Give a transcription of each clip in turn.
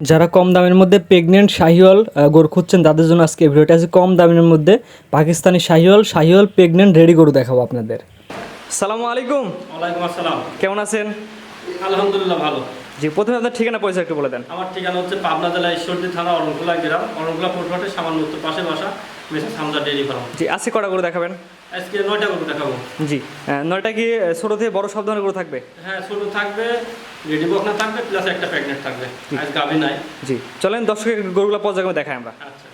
যারা কম দামের মধ্যে প্রেগনেন্ট শাহিওয়াল গরু খুঁজছেন তাদের জন্য আজকে ভিডিওটা আছে। কম দামের মধ্যে পাকিস্তানি শাহিওয়াল প্রেগনেন্ট রেডি গরু দেখাবো আপনাদের। সালামু আলাইকুম। ওয়ালাইকুম আসসালাম। কেমন আছেন? আলহামদুলিল্লাহ ভালো। জি, প্রথমে আপনার ঠিকানা পরিচয় একটু বলে দেন। আমার ঠিকানা হচ্ছে পাবনা জেলা ঈশ্বরদী থানা অরণখোলা গ্রাম, অরণখোলা পোর্টঘাটের সামান্য উত্তর পাশে বাসা, মেসার্স হামজা ডেইরি ফার্ম। জি, আজকে কটা গরু দেখাবেন? আজকে 9টা গরু দেখাবো। জি, 9টা কি ছোট থেকে বড় সব ধরনের গরু থাকবে? হ্যাঁ, ছোট থাকবে, রেডি বকনা থাকবে, প্লাস একটা প্রেগনেন্ট থাকবে। আজ গাভী নাই। জি, চলেন দর্শকের গরুগুলো পর্যায়ক্রমে দেখাই আমরা। আচ্ছা,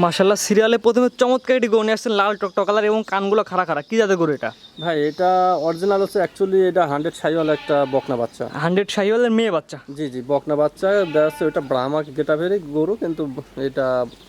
মাশাআল্লাহ, সিরিয়ালে প্রথমে চমৎকার একটি গরু নিয়ে আসছেন, লাল টকটক কালার এবং কানগুলো খাড়া খাড়া। কি জাতের গরু এটা? ভাই এটা অরিজিনাল হচ্ছে অ্যাকচুয়ালি এটা 100 শাহিওয়াল একটা বকনা বাচ্চা। 100 শাহিওয়ালের মেয়ে বাচ্চা। জি জি, বকনা বাচ্চা দেখা যাচ্ছে ওটা ব্রাহ্মা গেটাভেরই গরু, কিন্তু এটা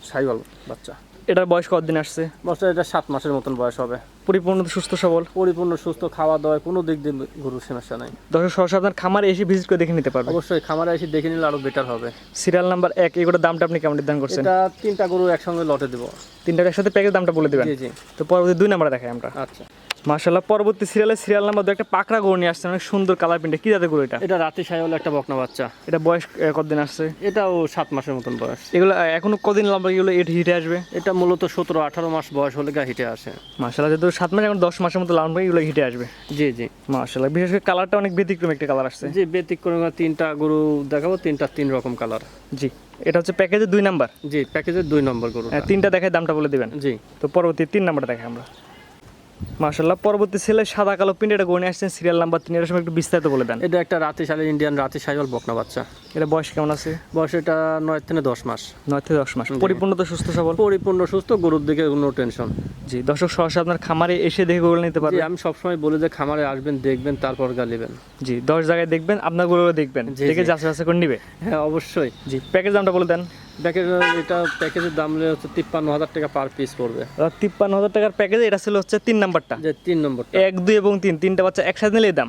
শাহিওয়াল বাচ্চা। এটার বয়স কতদিন আসছে? বাচ্চা এটা 7 মাসের মতন বয়স হবে। পরিপূর্ণ সুস্থ সবল, পরিপূর্ণ সুস্থ, খাওয়া দাওয়া কোনো দিক দিয়ে গরুর সমস্যা নাই। দর্শক সরাসরি আপনার খামারে এসে ভিজিট করে দেখে নিতে পারবে। অবশ্যই খামারে এসে দেখে নিলে আরো বেটার হবে। সিরিয়াল নাম্বার 1 এগুলোর দামটা আপনি কেমন নির্ধারণ করছেন? এটা 3টা গরু একসঙ্গে লটে দেবো। 3টার একসাথে প্যাকেজ দামটা বলে দিবেন। জি জি, তো পরবর্তী 2 নাম্বার দেখাই আমরা। আচ্ছা। মাশাআল্লাহ, পরবর্তী সিরিয়াল নাম্বার 2 একটা পাকড়া গরু নিয়ে আসছেন, অনেক সুন্দর কালার প্রিন্টে। কি জাতের গরু এটা? এটা রাতি শাহিওয়াল একটা বকনা বাচ্চা। এটা বয়স কতদিন আসছে? এটাও 7 মাসের মতন বয়স। এগুলো এখনো কদিন লম্বা এগুলো হিটে আসবে? এটা মূলত 17-18 মাস বয়স হলে গা হিটে আসে। মাশাআল্লাহ, যেহেতু 7 মাস এখন 10 মাসের মতো লাম্বা এগুলো হিটে আসবে। জি জি, মাশাআল্লাহ, বিশেষ করে কালারটা অনেক ব্যতিক্রম একটা কালার আসছে। জি ব্যতিক্রমী 3টা গরু দেখাবো, 3টা 3 রকম কালার। জি, এটা হচ্ছে প্যাকেজের 2 নাম্বার। জি, প্যাকেজের 2 নম্বর গরু। 3টা দেখায় দামটা বলে দিবেন। জি, তো পরবর্তী 3 নাম্বারটা দেখাই আমরা। মাশাআল্লাহ, পরবর্তী ছেলে সাদা কালো প্রিন্ট, এটা গরু নিয়ে আসছেন সিরিয়াল নাম্বার 3। এর সময় একটু বিস্তারিত বলে দেন। এটা একটা ইন্ডিয়ান রাতি শাহিওয়াল বকনা বাচ্চা। এটা বয়স কেমন আছে? বয়স এটা 9 থেকে 10 মাস। 9 থেকে 10 মাস। পরিপূর্ণ তো সুস্থ সবল? পরিপূর্ণ সুস্থ, গরুর দিকে কোনো টেনশন। জি, দর্শক সরাসরি আপনার খামারে এসে দেখে গরু নিতে জি, পারবেন। আমি সবসময় বলি যে খামারে আসবেন, দেখবেন, তারপর গালিবেন। জি, 10 জায়গায় দেখবেন, আপনার গরুও দেখবেন, জি, দেখে জি। যাচাই করে নিবে। হ্যাঁ অবশ্যই। জি, প্যাকেজ দামটা বলে দেন। প্যাকেজের দাম হচ্ছে 53,000 টাকা পার পিস পড়বে। 53,000 টাকার প্যাকেজ। এটা ছিল হচ্ছে 3 নাম্বারটা। যে 3 নম্বরটা 1, 2 এবং 3 তিনটা বাচ্চা একসাথে নিলে এই দাম।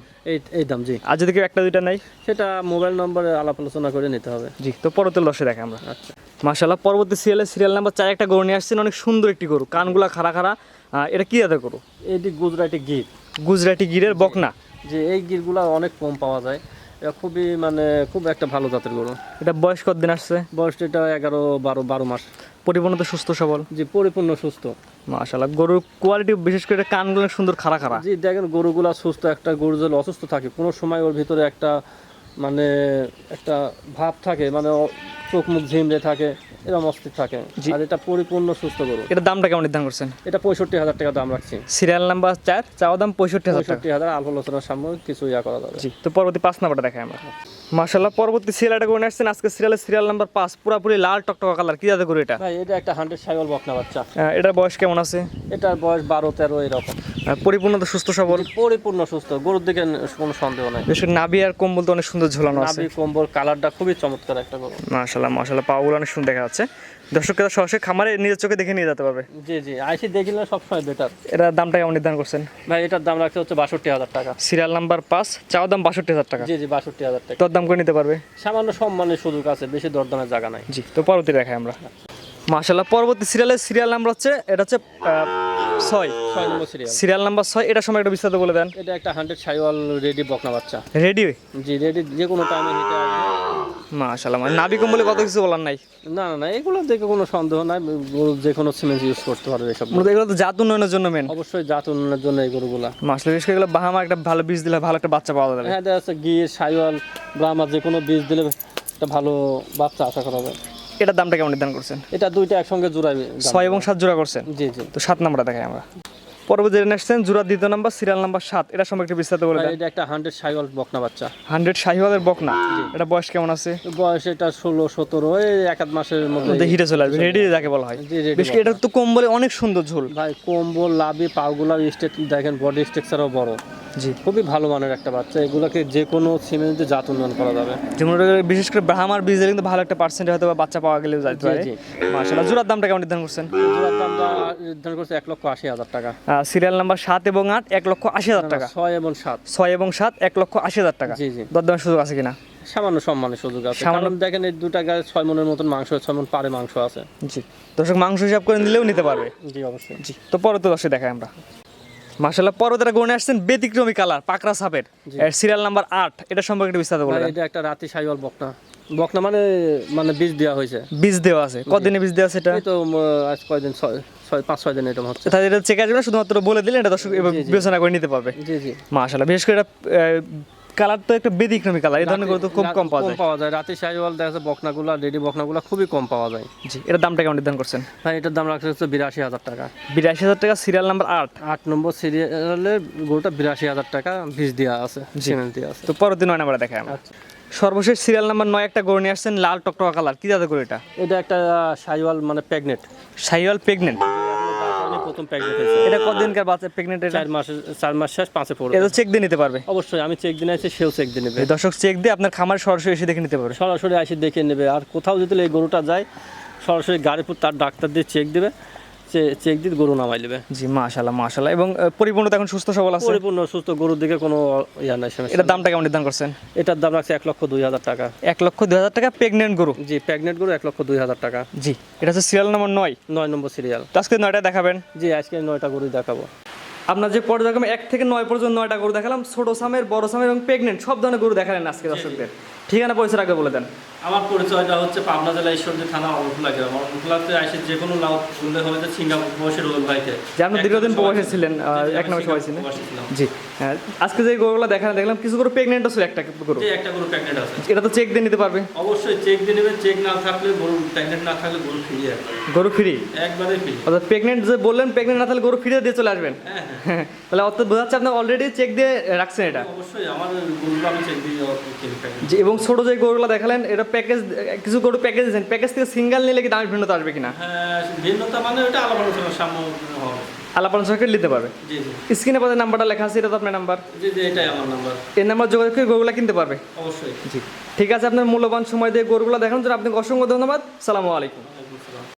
এই দাম। জি, আর যদি কেউ একটা দুইটা নাই, সেটা মোবাইল নম্বরে আলাপ আলোচনা করে নিতে হবে। জি। তো পরবর্তী লসে দেখে আমরা। আচ্ছা, মাশাআল্লাহ, পরবর্তী সিরিয়াল নাম্বার 4 একটা গরু নিয়ে আসছেন, অনেক সুন্দর একটি গরু, কানগুলা খাড়া খাড়া। এটা কি জাতের গরু? এটি গুজরাটি গির। গুজরাটি গিরের বকনা। যে এই গিরগুলা অনেক কম পাওয়া যায়, এটা খুব একটা ভালো জাতের গরু। এটা বয়স কতদিন আসছে? বয়সটা এটা 11-12 মাস। পরিপূর্ণ তো সুস্থ সবল? জি, পরিপূর্ণ সুস্থ। মাশাআল্লাহ, গরুর কোয়ালিটি বিশেষ করে কানগুলো সুন্দর খাড়া খাড়া। জি দেখেন, গরুগুলা সুস্থ। একটা গরু যদি অসুস্থ থাকে কোনো সময় ওর ভিতরে মানে একটা ভাব থাকে, মানে চোখ মুখ ঝিমড়ে থাকে, এরকম অস্থির থাকে। জি। আর এটা পরিপূর্ণ সুস্থ গরু। এটার দামটা কেমন নির্ধারণ করছেন? এটা 65,000 টাকা দাম রাখছি। সিরিয়াল নাম্বার 4 চাওয়া দাম 65,000 টাকা। 65,000 আলফা আলোচনার সামনে কিছু করা যাবে। জি, তো পরবর্তী 5 নাম্বারটা দেখাই আমরা। মাশাআল্লাহ, পরবর্তী সিরিয়ালটা করে আসছেন আজকে সিরিয়াল নাম্বার 5, পুরোপুরি লাল টকটকা কালার। কি জাতের গরু এটা? ভাই এটা একটা 100 শাহিওয়াল বকনা বাচ্চা। এটার বয়স কেমন আছে? এটার বয়স 12-13 এরকম। পরিপূর্ণ তো সুস্থ সবল? পরিপূর্ণ সুস্থ, গরুর দিকে কোনো সন্দেহ নাই। বিশেষ করে নাভি আর কম্বল তো অনেক সুন্দর ঝোলানো আছে। নাভি কম্বল কালারটা খুবই চমৎকার একটা গরু। মাশাআল্লাহ, পাগুলো অনেক সুন্দর দেখা যাচ্ছে। দর্শকরা সরাসরি খামারে নিজের চোখে দেখে নিয়ে যেতে পারবে। জি জি, আইসি দেখিলে সবসময় বেটার। এটার দামটা কেমন নির্ধারণ করছেন? ভাই এটার দাম রাখতে হচ্ছে 62,000 টাকা। সিরিয়াল নাম্বার 5 চাওয়া দাম 62,000 টাকা। জি জি, 62,000 টাকা। তোর দাম করে নিতে পারবে। সামান্য সম্মানের সুযোগ আছে, বেশি দরদামের জায়গা নাই। জি, তো পরবর্তী দেখাই আমরা। মাশাআল্লাহ, পরবর্তী সিরিয়াল নাম্বার হচ্ছে, এটা হচ্ছে 6 নম্বর সিরিয়াল। Serial number 6। এটার সময় একটা বিস্তারিত বলে দেন। এটা একটা 100 শাহিওয়াল রেডি বকনা বাচ্চা। রেডি? জি রেডি, যে কোনো টাইমে নিতে আসবে। মাশাআল্লাহ, মানে নাভি কম্বলে কত কিছু বলার নাই। না না না, এগুলো দেখে কোনো সন্দেহ নাই, গরু যে কোনো সিমেন্ট ইউজ করতে পারবে এসব। মূলত এগুলো তো জাত উন্নয়নের জন্য মেন। অবশ্যই জাত উন্নয়নের জন্য এই গরুগুলা। মাশাআল্লাহ, বিশেষ করে এগুলো বাহামা একটা ভালো বীজ দিলে ভালো একটা বাচ্চা পাওয়া যাবে। হ্যাঁ, দেখা যাচ্ছে গির, শাহিওয়াল, ব্রাহ্মা যে কোনো বীজ দিলে একটা ভালো বাচ্চা আশা করা যায়। এটার দামটা কেমন নির্ধারণ করছেন? এটা দুইটা একসঙ্গে জোড়াই। 6 এবং 7 জোড়া করছেন। জি জি। তো 7 নাম্বারটা দেখাই আমরা। পরবর্তী নেক্সট জোড়া 2 নাম্বার সিরিয়াল নাম্বার 7। এটা সম্পর্কে একটু বিস্তারিত বলে দেন। এটা একটা 100 শাহিওয়াল বকনা বাচ্চা। 100 শাহিওয়ালের বকনা। এটা বয়স কেমন আছে? বয়স এটা 16-17, এই 1-1 মাসের মধ্যে হিটে চলে আসবে, রেডি যাকে বলা হয়। জি, ready বেশ এটা তো কম্বলে অনেক সুন্দর ঝোল। ভাই কম্বল, লাভি, পাগুলার স্টেট দেখেন, বডি স্ট্রাকচারও বড়। জি, খুবই ভালো মানের একটা বাচ্চা। এগুলোকে যে কোনো সিমেন্টে জাত উন্নয়ন করা যাবে। যেমন বিশেষ করে ব্রাহ্মার বীজের কিন্তু ভালো একটা পার্সেন্ট হয়তো বা বাচ্চা পাওয়া গেলেও যাইতে পারে। জি। মাশাআল্লাহ, জোড়ার দামটা কেমন নির্ধারণ করছেন? জোড়ার দামটা নির্ধারণ করছে 1,80,000 টাকা। সিরিয়াল নাম্বার 7 এবং 8 1,80,000 টাকা। 6 এবং 7। 6 এবং 7 1,80,000 টাকা। জি জি, দরদামের সুযোগ আছে কিনা? সামান্য সম্মানের সুযোগ আছে। সামান্য। কারণ দেখেন এই দুটা গায়ে 6 মনের মতন মাংস, 6 মন পারে মাংস আছে। জি, দর্শক মাংস হিসাব করে নিলেও নিতে পারবে। জি অবশ্যই। জি, তো পরবর্তী দর্শক দেখাই আমরা। মাশাআল্লাহ, পরবর্তীটা গনে আসছেন ব্যতিক্রমী কালার পাকড়া সাপের, সিরিয়াল নাম্বার 8। এটা সম্পর্কে একটু বিস্তারিত বলে ভাই দেন। এটা একটা রাতি শাহিওয়াল বকনা। বকনা মানে মানে বীজ দেওয়া হয়েছে। বীজ দেওয়া আছে, কতদিনে বীজ দেওয়া আছে এটা? এই তো আজ কয়দিন, 5-6 দিন এটা হচ্ছে। তাদের এটা চেক আসবে না, শুধুমাত্র বলে দিলে এটা দর্শক এবার বিবেচনা করে নিতে পারবে। জি জি। মাশাআল্লাহ, বিশেষ করে এটা কালার তো একটা ব্যতিক্রমী কালার, এই ধরনের গরু তো খুব কম পাওয়া যায়। রাতে শাহিওয়াল দেখা যাচ্ছে বকনাগুলা, রেডি বকনাগুলা খুবই কম পাওয়া যায়। জি, এটার দামটা কেমন নির্ধারণ করছেন? ভাই এটার দাম রাখছে হচ্ছে 82,000 টাকা। 82,000 টাকা, সিরিয়াল নাম্বার 8 নম্বর সিরিয়ালের গরুটা 82,000 টাকা বীজ দেওয়া আছে, সিমেন্ট দেওয়া আছে। তো পরবর্তী 9 নাম্বারে দেখায় আমরা। সর্বশেষ সিরিয়াল নাম্বার 9 একটা গরু নিয়ে আসছেন, লাল টকটকা কালার, কি জাতের গরু এটা? এটা একটা শাহিওয়াল মানে প্রেগনেন্ট। শাহিওয়াল প্রেগনেন্ট। প্রথম প্রেগনেন্ট হয়েছে। এটা কতদিনকার বাচ্চা প্রেগনেন্ট? এটা 4 মাস শেষ, 5-এ পড়বে। এটা চেক দিয়ে নিতে পারবে? অবশ্যই, আমি চেক দিনে আছে, সেও চেক দিয়ে নেবে। এই দর্শক চেক দিয়ে আপনার খামার সরাসরি এসে দেখে নিতে পারবে। সরাসরি এসে দেখে নেবে। আর কোথাও যদি এই গরুটা যায়, সরাসরি গাড়ির উপর তার ডাক্তার দিয়ে চেক দেবে, চেক দিয়ে গরু নামাই নেবে। জি, মাশাআল্লাহ মাশাআল্লাহ। এবং পরিপূর্ণতা এখন সুস্থ সবল আছে? পরিপূর্ণ সুস্থ, গরুর দিকে কোনো ইয়া নাই, সমস্যা। এটার দামটা কেমন নির্ধারণ করছেন? এটার দাম রাখছে 1,02,000 টাকা। 1,02,000 টাকা প্রেগনেন্ট গরু? জি, প্রেগনেন্ট গরু 1,02,000 টাকা। জি, এটা হচ্ছে সিরিয়াল নাম্বার 9। 9 নম্বর সিরিয়াল। তো আজকে 9টা দেখাবেন? জি, আজকে 9টা গরু দেখাবো। আপনার যে পর্যায়ক্রমে 1 থেকে 9 পর্যন্ত 9টা গরু দেখালাম, ছোট সামের, বড় সামের এবং প্রেগনেন্ট সব ধরনের গরু দেখালেন আজকে দর্শকদের। ঠিকানা পরিচয় আগে বলে দেন। আমার পরিচয়টা হচ্ছে পাবনা জেলা ঈশ্বরদী থানা অরণখোলা গ্রাম। অরণখোলাতে এসে যে কোনো নাও শুনলে হবে যে সিঙ্গাপুর প্রবাসী রোল ভাইকে, যে আপনি দীর্ঘদিন প্রবাসী ছিলেন, এক নামে সবাই ছিলেন। জি, আজকে যে গরুগুলো দেখালেন, দেখলাম কিছু গরু প্রেগনেন্ট ছিল, একটা গরু। একটা গরু প্রেগনেন্ট আছে। এটা তো চেক দিয়ে নিতে পারবে? অবশ্যই চেক দিয়ে নেবে। চেক না থাকলে গরু, প্রেগনেন্ট না থাকলে গরু ফ্রি। গরু ফ্রি? একবারে ফ্রি। অর্থাৎ প্রেগনেন্ট যে বললেন, প্রেগনেন্ট না থাকলে গরু ফ্রি দিয়ে চলে আসবেন? হ্যাঁ। তাহলে অর্থাৎ বোঝাচ্ছে আপনি অলরেডি চেক দিয়ে রাখছেন এটা? অবশ্যই, আমার গরুগুলো আমি চেক দিয়ে জি। এবং ছোট যে গরুগুলো দেখালেন, এটা প্যাকেজ, কিছু গরু প্যাকেজ দিয়েছেন, প্যাকেজ থেকে সিঙ্গেল নিলে কি দামের ভিন্নতা আসবে কিনা? হ্যাঁ, ভিন্নতা মানে ওটা আলাপ আলোচনার সামনে হবে। আলাপ আলোচনা করে নিতে পারবে? জি জি। স্ক্রিনে পাশে নাম্বারটা লেখা আছে, এটা তো আপনার নাম্বার? জি জি, এটাই আমার নাম্বার। এই নাম্বার যোগাযোগ করে গরুগুলো কিনতে পারবে? অবশ্যই। জি, ঠিক আছে। আপনার মূল্যবান সময় দিয়ে গরুগুলো দেখানোর জন্য আপনাকে অসংখ্য ধন্যবাদ। সালামু আলাইকুম।